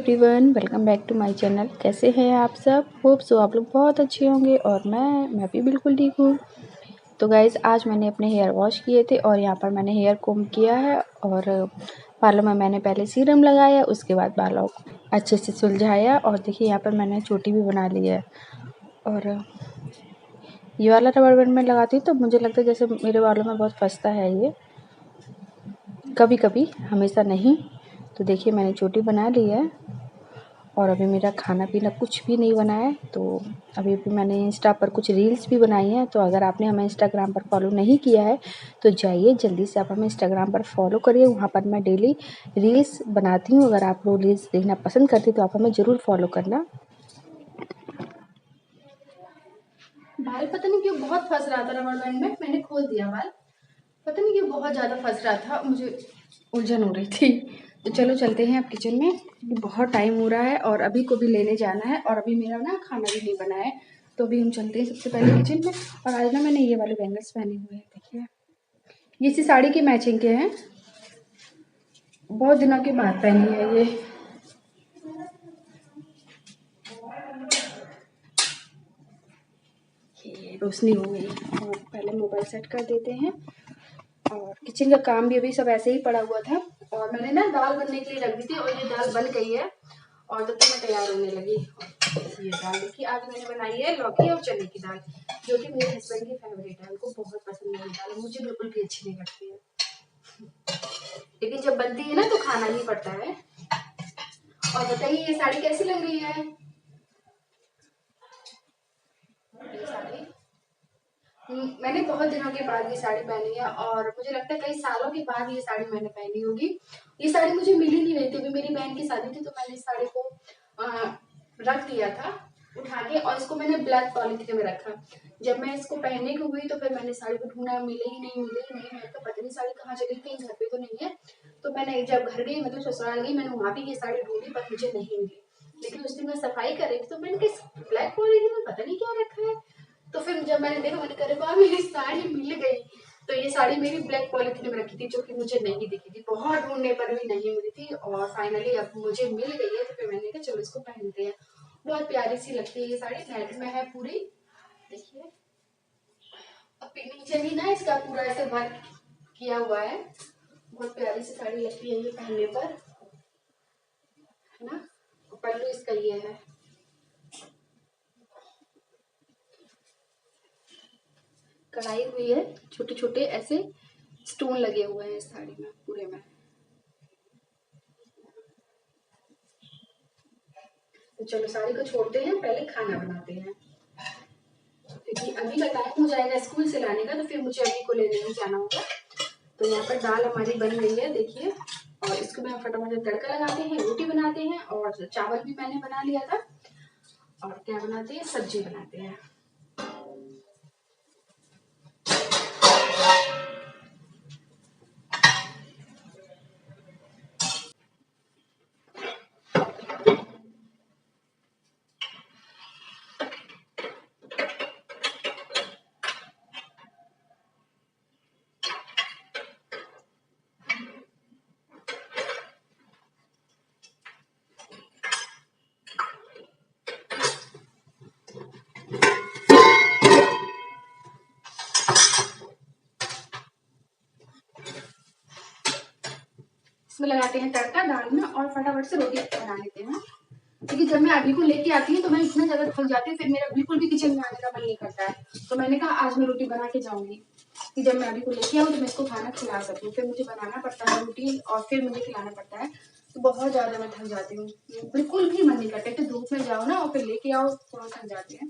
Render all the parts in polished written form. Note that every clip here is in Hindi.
Everyone, welcome back to my channel. कैसे हैं आप सब? होप सो आप लोग बहुत अच्छे होंगे और मैं भी बिल्कुल ठीक हूँ। तो गाइज़, आज मैंने अपने हेयर वॉश किए थे और यहाँ पर मैंने हेयर कोम किया है और बालों में मैंने पहले सीरम लगाया, उसके बाद बालों को अच्छे से सुलझाया और देखिए यहाँ पर मैंने चोटी भी बना ली है। और ये वाला रबर बैंड मैं लगाती हूँ तो मुझे लगता है जैसे मेरे बालों में बहुत फंसता है ये, कभी कभी, हमेशा नहीं। तो देखिए मैंने चोटी बना ली है और अभी मेरा खाना पीना कुछ भी नहीं बना है। तो अभी मैंने इंस्टा पर कुछ रील्स भी बनाई हैं। तो अगर आपने हमें इंस्टाग्राम पर फॉलो नहीं किया है तो जाइए जल्दी से, आप हमें इंस्टाग्राम पर फॉलो करिए। वहाँ पर मैं डेली रील्स बनाती हूँ। अगर आप लोग रील्स देखना पसंद करती तो आप हमें ज़रूर फॉलो करना। बाल पता नहीं क्यों बहुत फंस रहा था रबर बैंड में, मैंने खोल दिया बाल। पता नहीं क्यों बहुत ज़्यादा फंस रहा था, मुझे उलझन हो रही थी। तो चलो चलते हैं अब किचन में, बहुत टाइम हो रहा है और अभी को भी लेने जाना है और अभी मेरा ना खाना भी नहीं बना है। तो अभी हम चलते हैं सबसे पहले किचन में। और आज ना मैंने ये वाले बैंगल्स पहने हुए हैं, देखिए ये इसी साड़ी की मैचिंग के हैं, बहुत दिनों के बाद पहनी है ये। रोशनी हो गई और पहले मोबाइल सेट कर देते हैं। और किचन का काम भी अभी सब ऐसे ही पड़ा हुआ था और मैंने ना दाल बनने के लिए रख दी थी और ये दाल बन गई है और तब तक मैं तैयार होने लगी। ये दाल देखिए आज मैंने बनाई है लौकी और चने की दाल, जो कि मेरे हस्बैंड की फेवरेट है, उनको बहुत पसंद है ये दाल, मुझे बिल्कुल भी अच्छी नहीं लगती है, लेकिन जब बनती है ना तो खाना ही पड़ता है। और बताइए ये साड़ी कैसी लग रही है? ये साड़ी मैंने बहुत दिनों के बाद ये साड़ी पहनी है और मुझे लगता है कई सालों के बाद ये साड़ी मैंने पहनी होगी। ये साड़ी मुझे मिल ही नहीं रही थी, अभी मेरी बहन की शादी थी तो मैंने इस साड़ी को रख दिया था उठा के और इसको मैंने ब्लैक पॉलिथीन में रखा। जब मैं इसको पहनने की हुई तो फिर मैंने साड़ी को ढूंढा, मिले ही नहीं मैं तो पता नहीं साड़ी कहाँ चली गई, घर पे तो नहीं है। तो मैंने जब घर गई, मतलब ससुराल गई, मैंने वहाँ भी ये साड़ी ढूंढी पर मुझे नहीं मिली। लेकिन उस दिन मैं सफाई कर रही थी तो मैंने कहा ब्लैक पॉलिथीन में पता नहीं क्या रखा है। तो फिर जब मैंने देखा मैंने कहा वाह मेरी साड़ी मिल गई। तो ये साड़ी मेरी ब्लैक पॉलिथीन में रखी थी जो कि मुझे नहीं दिखी थी, बहुत ढूंढने पर भी नहीं मिली थी और फाइनली अब मुझे मिल गई है। तो फिर मैंने कहा चलो इसको पहनते हैं, बहुत प्यारी सी लगती है ये साड़ी, नेट में है पूरी, देखिए। अब नीचे भी ना इसका पूरा ऐसे वर्क किया हुआ है, बहुत प्यारी सी साड़ी लगती है ये पहनने पर, है ना। पल्लू इसका ये है, कढ़ाई हुई है, छोटे छोटे ऐसे स्टोन लगे हुए हैं इस साड़ी में पूरे में। तो चलो साड़ी को छोड़ते हैं, पहले खाना बनाते हैं क्योंकि अभी का टाइम हो जाएगा स्कूल से लाने का, तो फिर मुझे अभी को लेने नहीं जाना होगा। तो यहाँ पर दाल हमारी बन गई है देखिए, और इसको मैं फटाफट तड़का लगाते हैं, रोटी बनाते हैं और चावल भी मैंने बना लिया था। और क्या बनाते हैं, सब्जी बनाते हैं। इसमें लगाते हैं तड़का दाल में और फटाफट से रोटी बना लेते हैं, क्योंकि जब मैं अभी को लेके आती हूँ तो मैं इतना ज्यादा थक जाती हूँ, फिर मेरा बिल्कुल भी किचन में आने का मन नहीं करता है। तो मैंने कहा आज मैं रोटी बना के जाऊंगी कि जब मैं अभी को लेके आऊँ तो मैं इसको खाना खिला सकूँ। फिर मुझे बनाना पड़ता है रोटी और फिर मुझे खिलाना पड़ता है, तो बहुत ज्यादा मैं थक जाती हूँ, बिल्कुल भी मन नहीं करता। तो धूप में जाओ ना और फिर लेके आओ, थोड़ा थक जाते हैं।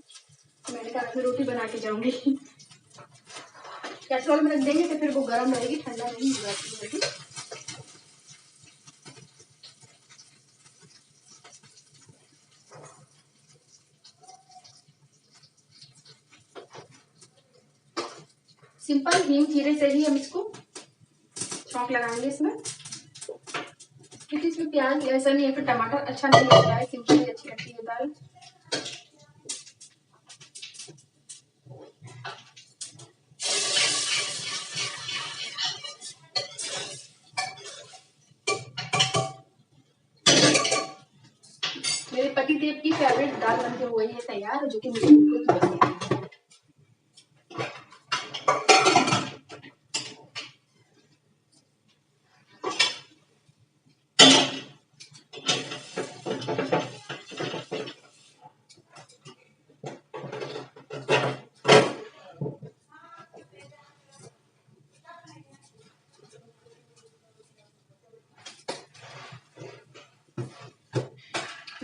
तो मैंने कहा मैं रोटी बना के जाऊंगी। कैसरोल में रख देंगे तो फिर वो गर्म रहेगी, ठंडा नहीं हो जाती। सिंपल हींग जीरे से ही हम इसको छौंक लगाएंगे इसमें, क्योंकि इसमें प्याज ऐसा नहीं है फिर टमाटर अच्छा नहीं लगता है, सिंपल ही अच्छी लगती है दाल। की फेवरेट दाल बनके हो गई है तैयार, जो कि मुझे बिल्कुल पसंद है।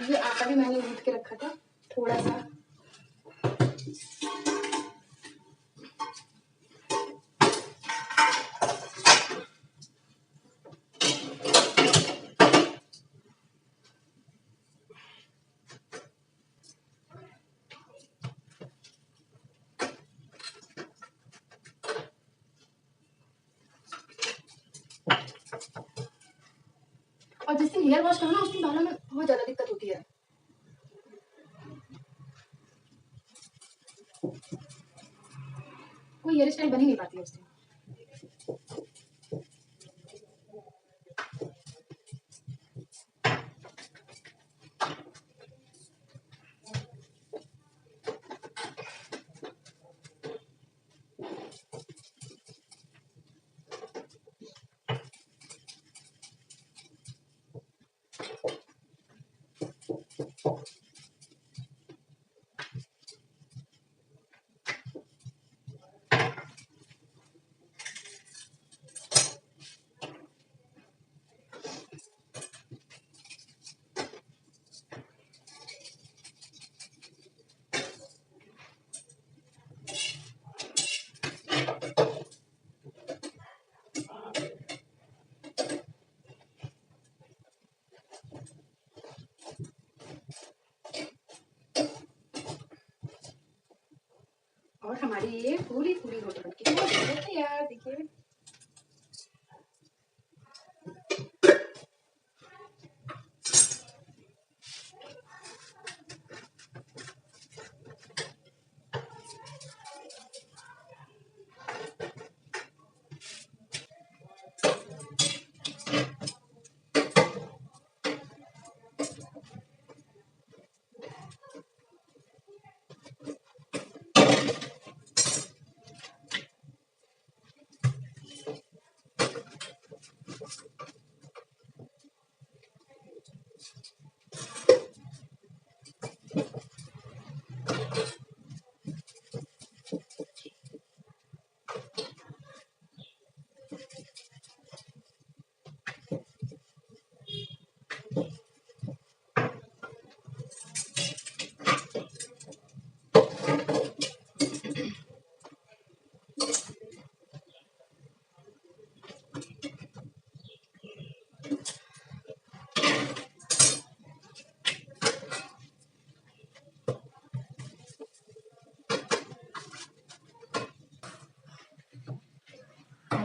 ये आटा भी मैंने गूंथ के रखा था थोड़ा सा। और जिस दिन हेयर वॉश करो ना उस दिन बालों में बहुत ज्यादा दिक्कत होती है। कोई हेयर स्टाइल बन ही नहीं पाती है उस दिन। और हमारी ये पूरी पूरी रोटी बनके तैयार, देखिए।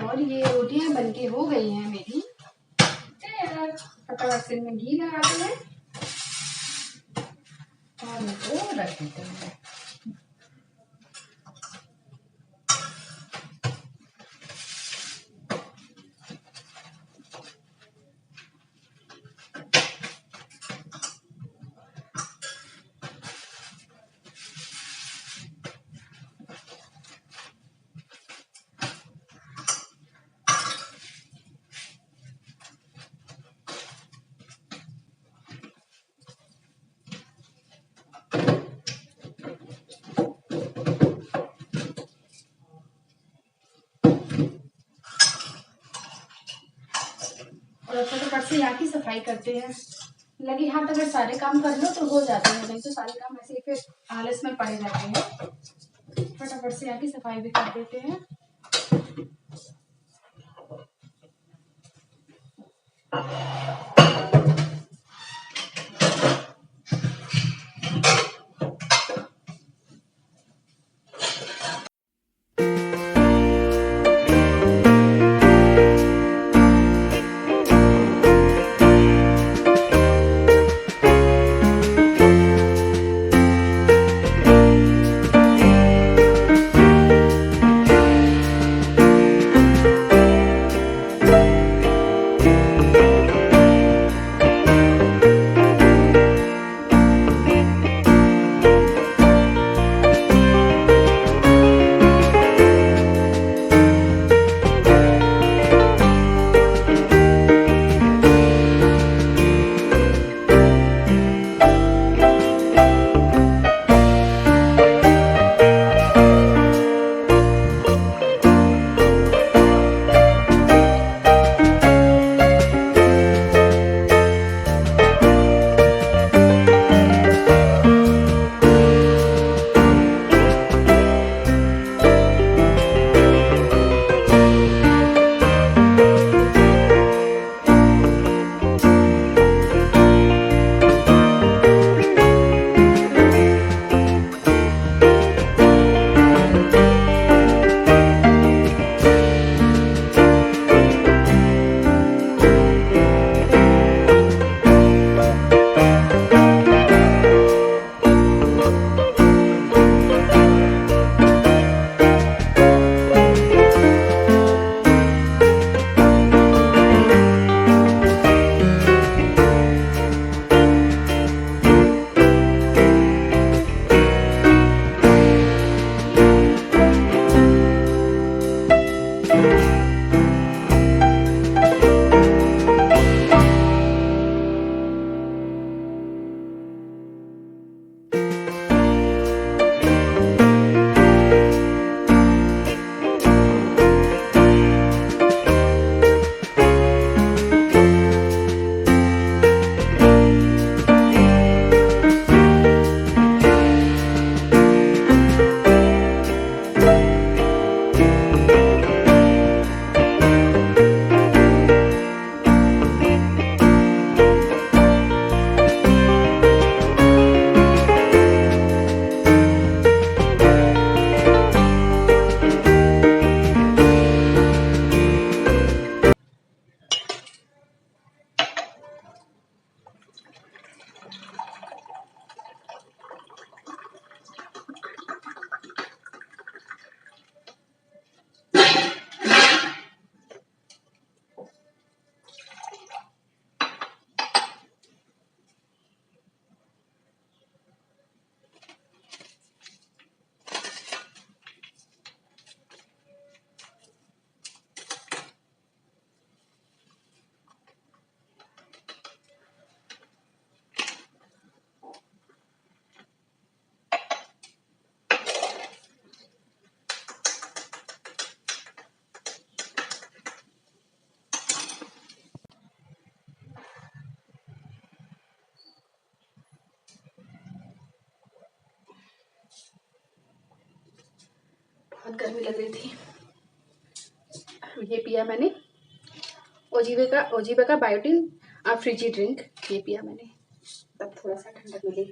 और ये रोटियां बनके हो गई हैं मेरी तैयार। फटाफट से में घी लगाते हैं और इनको रख देते हैं। और फटाफट से यहाँ की सफाई करते हैं। लगे हाथ अगर सारे काम कर लो तो हो जाते हैं, नहीं तो सारे काम ऐसे फिर आलस में पड़े जाते हैं। फटाफट से यहाँ की सफाई भी कर देते हैं। बहुत गर्मी लग रही थी। ये पिया मैंने ओजीवे का बायोटिन फ्रिजी ड्रिंक, ये पिया मैंने, तब थोड़ा सा ठंडक मिली।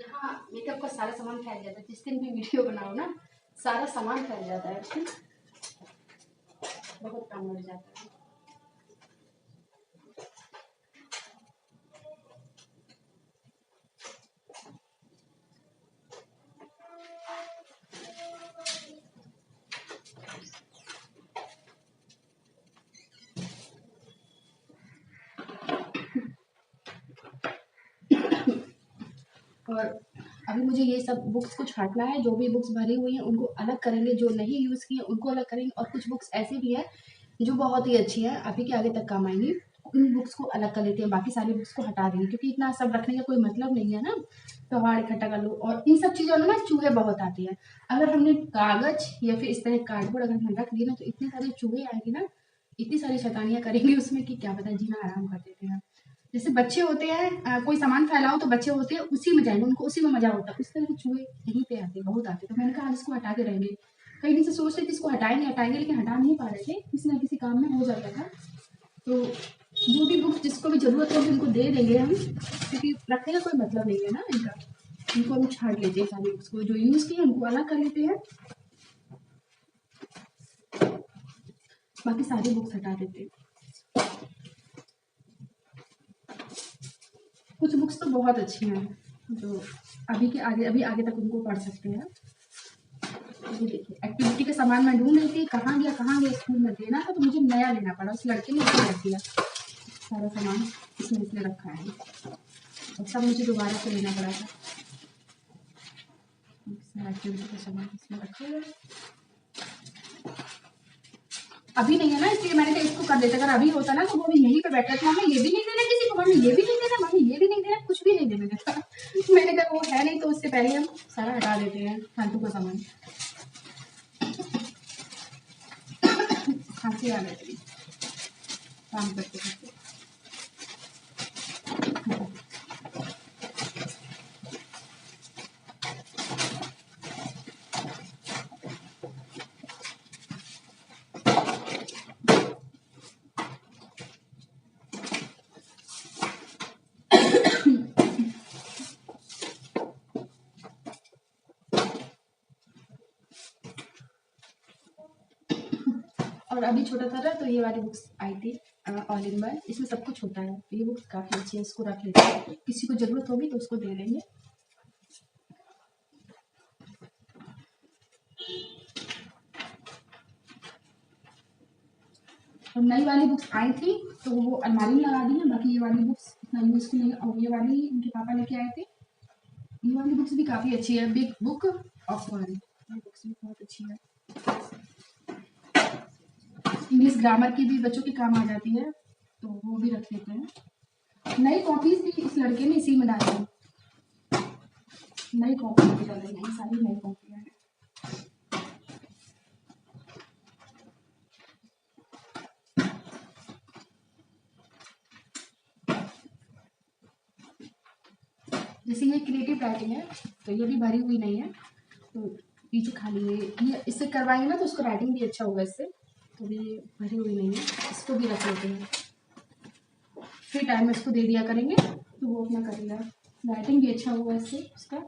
यहाँ मेकअप का सारा सामान फैल जाता है, जिस दिन भी वीडियो बनाओ ना सारा सामान फैल जाता है, उसमें बहुत काम लग जाता है। और अभी मुझे ये सब बुक्स को छांटना है, जो भी बुक्स भरी हुई हैं उनको अलग करेंगे, जो नहीं यूज़ की हैं उनको अलग करेंगे, और कुछ बुक्स ऐसी भी है जो बहुत ही अच्छी है, अभी के आगे तक काम आएंगी, उन बुक्स को अलग कर लेते हैं, बाकी सारी बुक्स को हटा देंगे, क्योंकि इतना सब रखने का कोई मतलब नहीं है ना, पहाड़ इकट्ठा कर लो। और इन सब चीज़ों में ना चूहे बहुत आते हैं, अगर हमने कागज या फिर इस तरह कार्डबोर्ड अगर हम रख दिए ना तो इतने सारे चूहे आएंगे ना, इतनी सारी शैतानियाँ करेंगे उसमें कि क्या पता जीना आराम कर देते हैं। जैसे बच्चे होते हैं, कोई सामान फैलाओ तो बच्चे होते हैं उसी में जाएंगे, उनको उसी में मजा होता है, उस तरह के चूहे यहीं पे आते बहुत आते। तो मैंने कहा आज इसको हटा के रहेंगे, कई दिन से सोच रहे थे इसको हटाएंगे लेकिन हटा नहीं पा रहे थे, किसी ना किसी काम में हो जाता था। तो जो भी बुक जिसको भी जरूरत होगी उनको दे देंगे हम, क्योंकि रखने का कोई मतलब नहीं है ना इनका। इनको हम छाट लेते हैं, सारी बुक्स को जो यूज की है उनको अलग कर लेते हैं, बाकी सारी बुक्स हटा देते हैं। कुछ बुक्स तो बहुत अच्छी हैं जो अभी आगे तक उनको पढ़ सकते हैं। ये देखिए एक्टिविटी का सामान मैं ढूंढ रही थी, कहाँ गया स्कूल में देना था, तो मुझे नया लेना पड़ा, उस लड़के ने इसे रख दिया, सारा सामान इसने रखा है और सब मुझे दोबारा से लेना पड़ा था। एक्टिविटी का सामान इसमें रखा हुआ है, अभी नहीं है ना, इसलिए मैंने कहा इसको कर देते, अगर अभी होता ना तो वो भी यहीं पे बैठा था, मम्मी ये भी नहीं देना किसी को, मम्मी ये भी नहीं देना, मम्मी ये भी नहीं देना, कुछ भी नहीं देना देता। मैंने कहा वो है नहीं तो उससे पहले हम सारा हटा देते हैं फालतू का सामान। खांसी आ रही थी काम करते करते। और अभी छोटा था ना तो ये वाली बुक्स आई थी ऑल इन वन, इसमें सब कुछ होता है, ये बुक्स काफ़ी अच्छी है, इसको रख लेते हैं, किसी को ज़रूरत होगी तो उसको दे देंगे। और नई वाली बुक्स आई थी तो वो अलमारी में लगा दी है, बाकी ये वाली बुक्स इतना यूज़ की नहीं, और ये वाली उनके पापा लेके आए थे, ये वाली बुक्स भी काफ़ी अच्छी है, बिग बुक ऑफ फन, ये बुक्स भी बहुत अच्छी है, इंग्लिश ग्रामर की भी बच्चों के काम आ जाती है, तो वो भी रख लेते हैं। नई कॉपीज भी इस लड़के ने इसी में डाली है, नई कॉपी भी डाल रही है, सारी नई कॉपियाँ हैं। जैसे ये क्रिएटिव राइटिंग है तो ये भी भरी हुई नहीं है, तो पीछे खाली है, ये इससे करवाएंगे ना तो उसका राइटिंग भी अच्छा होगा इससे, तो भी भरी हुई नहीं है, इसको भी रख लेते हैं, फ्री टाइम में इसको दे दिया करेंगे तो वो अपना करेगा, राइटिंग भी अच्छा होगा इससे उसका।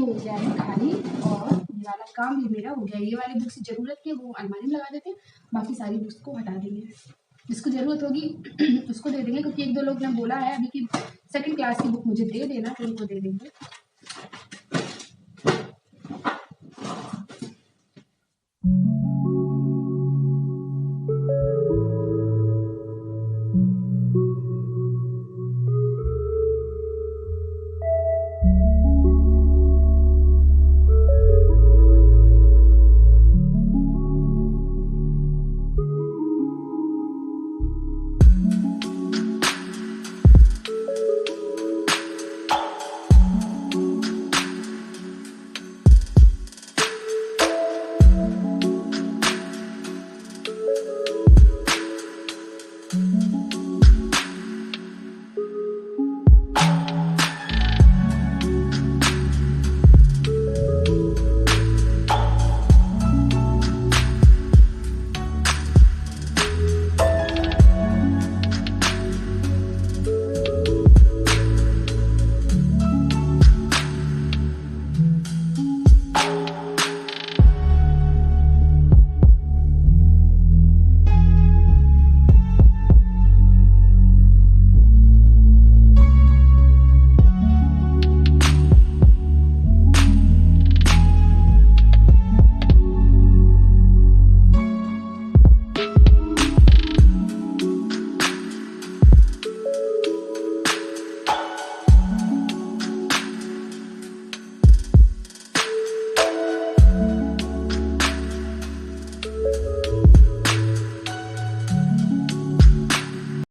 हो गया है खाली और ये वाला काम भी मेरा हो गया। ये वाली बुक्स ज़रूरत की वो अलमारी में लगा देते हैं, बाकी सारी बुक्स को हटा देंगे। जिसको ज़रूरत होगी उसको दे देंगे, क्योंकि 1-2 लोग ने बोला है अभी कि सेकंड क्लास की बुक मुझे दे देना, तो उनको दे देंगे।